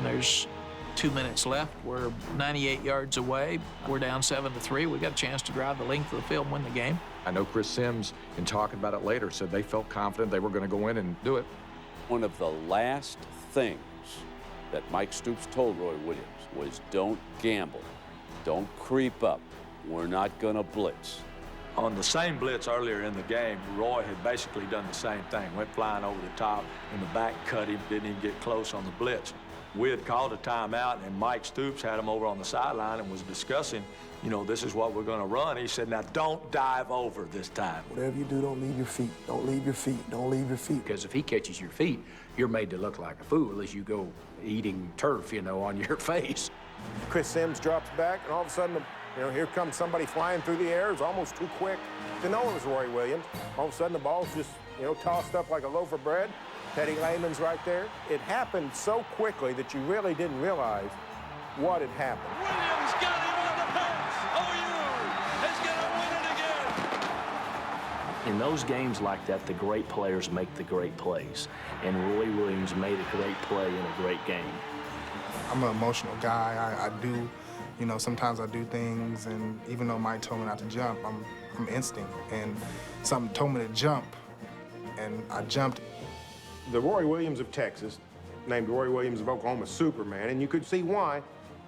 there's 2 minutes left. We're 98 yards away. We're down 7-3. We got a chance to drive the length of the field and win the game. I know Chris Sims, in talking about it later, said they felt confident they were going to go in and do it. One of the last things that Mike Stoops told Roy Williams was don't gamble, don't creep up. We're not going to blitz. On the same blitz earlier in the game, Roy had basically done the same thing. Went flying over the top, and the back cut him, didn't even get close on the blitz. We had called a timeout, and Mike Stoops had him over on the sideline and was discussing, you know, this is what we're going to run. He said, now don't dive over this time. Whatever you do, don't leave your feet. Don't leave your feet. Don't leave your feet. Because if he catches your feet, you're made to look like a fool as you go eating turf, you know, on your face. Chris Sims drops back, and all of a sudden, you know, here comes somebody flying through the air. It's almost too quick to know it was Roy Williams. All of a sudden, the ball's just, you know, tossed up like a loaf of bread. Teddy Lehman's right there. It happened so quickly that you really didn't realize what had happened. Williams got him on the pass. OU is going to win it again. In those games like that, the great players make the great plays. And Roy Williams made a great play in a great game. I'm an emotional guy. I do, you know, sometimes I do things, and even though Mike told me not to jump, I'm instinct. And something told me to jump, and I jumped. The Roy Williams of Texas, named Roy Williams of Oklahoma Superman, and you could see why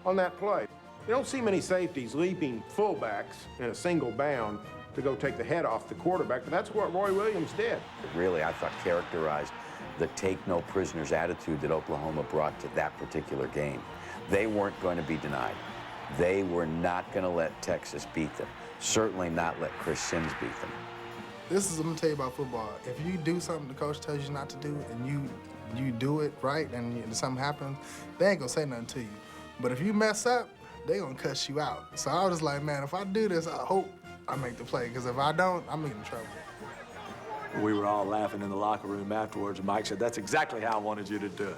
on that play. You don't see many safeties leaping fullbacks in a single bound to go take the head off the quarterback, but that's what Roy Williams did. Really, I thought characterized the take-no-prisoners attitude that Oklahoma brought to that particular game. They weren't going to be denied. They were not going to let Texas beat them, certainly not let Chris Sims beat them. This is, I'm gonna tell you about football. If you do something the coach tells you not to do, and you do it right, and something happens, they ain't gonna say nothing to you. But if you mess up, they gonna cuss you out. So I was just like, man, if I do this, I hope I make the play, because if I don't, I'm in trouble. We were all laughing in the locker room afterwards, and Mike said, that's exactly how I wanted you to do it.